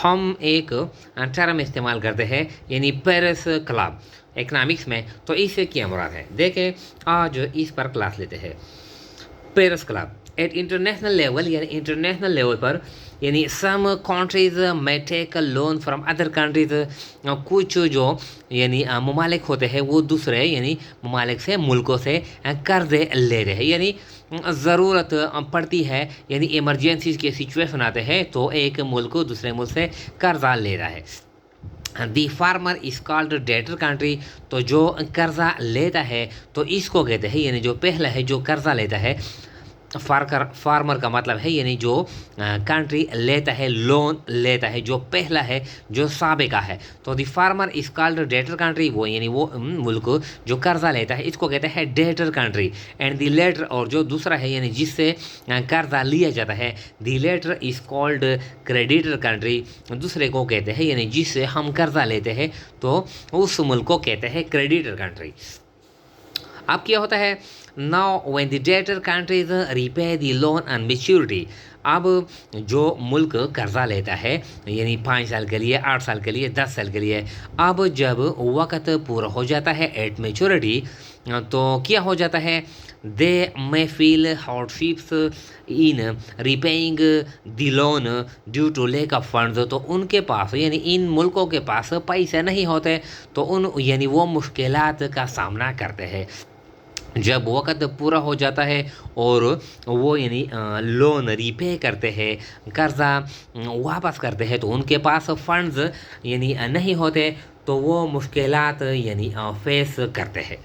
हम एक टर्म इस्तेमाल करते हैं यानी पेरिस क्लब इकनॉमिक्स में, तो इससे क्या मुराद है देखें। आज इस पर क्लास लेते हैं। Paris club at international level यानी इंटरनेशनल लेवल पर यानी सम कंट्रीज में take loan from other countries, कुछ जो यानी ममालिक होते हैं वो दूसरे यानी ममालिक से मुल्कों से कर्जे ले रहे हैं, यानी ज़रूरत पड़ती है यानी इमरजेंसी के सिचुएशन आते हैं तो एक मुल्क दूसरे मुल्क से कर्जा ले रहा है। The farmer is called debtor country, तो जो कर्जा लेता है तो इसको कहते हैं यानी जो पहला है जो कर्जा लेता है। फार्मर का मतलब है यानी जो कंट्री लेता है, लोन लेता है, जो पहला है जो साबिका है। तो the farmer is called debtor country, वो यानी वो मुल्क जो कर्जा लेता है इसको कहते हैं debtor country. And the latter, और जो दूसरा है यानी जिससे कर्जा लिया जाता है, the latter is called creditor country, दूसरे को कहते हैं यानी जिससे हम कर्जा लेते हैं तो उस मुल्क को कहते हैं क्रेडिटर कंट्री। अब क्या होता है, now when the debtor countries repay the loan on maturity, अब जो मुल्क कर्जा लेता है यानी 5 साल के लिए, 8 साल के लिए, 10 साल के लिए, अब जब वक़्त पूरा हो जाता है एट मैच्योरिटी, तो क्या हो जाता है, they may feel hardships in repaying the loan due to lack of funds, तो उनके पास यानी इन मुल्कों के पास पैसे नहीं होते तो उन यानी वो मुश्किलात का सामना करते हैं। जब वक़्त पूरा हो जाता है और वो यानी लोन रीपे करते हैं, कर्ज़ा वापस करते हैं, तो उनके पास फंड्स यानी नहीं होते तो वो मुश्किलात यानी फेस करते हैं।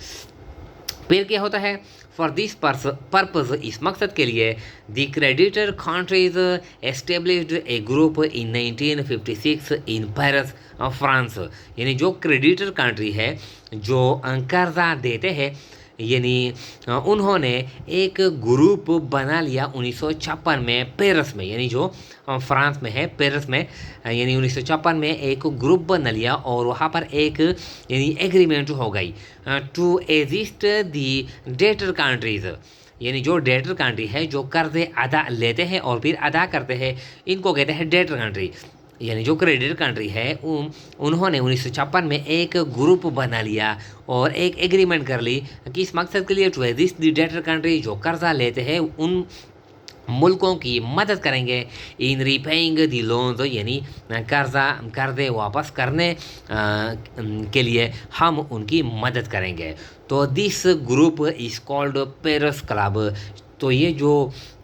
फिर क्या होता है, फॉर दिस पर्पज़, इस मकसद के लिए the creditor countries established A group in 1956 in Paris France, यानी जो क्रेडिटर कंट्री है जो कर्जा देते हैं यानी उन्होंने एक ग्रुप बना लिया 1956 में पेरिस में, यानी जो फ्रांस में है पेरिस में, यानी 1956 में एक ग्रुप बना लिया और वहाँ पर एक यानी एग्रीमेंट हो गई to assist the debtor countries, यानी जो डेटर कंट्री है जो कर्जे अदा लेते हैं और फिर अदा करते हैं इनको कहते हैं डेटर कंट्री। यानी जो क्रेडिटर कंट्री है उन्होंने 1956 में एक ग्रुप बना लिया और एक एग्रीमेंट कर ली कि इस मकसद के लिए to assist the debtor country, जो कर्जा लेते हैं उन मुल्कों की मदद करेंगे इन रीपेइंग दी लोन्स, यानी कर्जे वापस करने के लिए हम उनकी मदद करेंगे। तो this group is called Paris club, तो ये जो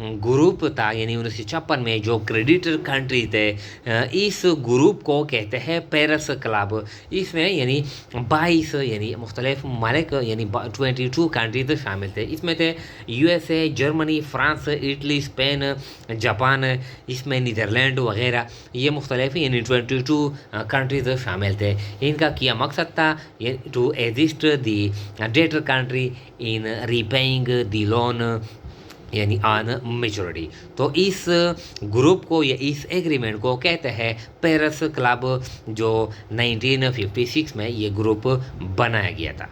ग्रुप था यानी 1956 में जो क्रेडिटर कंट्री थे इस ग्रुप को कहते हैं पेरिस क्लब। इसमें यानी 22 यानी मुख्तलिफ ममालिक यानी 22 कंट्रीज शामिल थे। इसमें थे USA, Germany, France, Italy, Spain, Japan, इसमें नीदरलैंड वगैरह, ये मुख्तलिफ यानी 22 कंट्रीज शामिल थे। इनका किया मकसद था to assist the debtor country in repaying the loan यानी ऑन मेच्योरिटी। तो इस ग्रुप को या इस एग्रीमेंट को कहते हैं पेरिस क्लब, जो 1956 में ये ग्रुप बनाया गया था।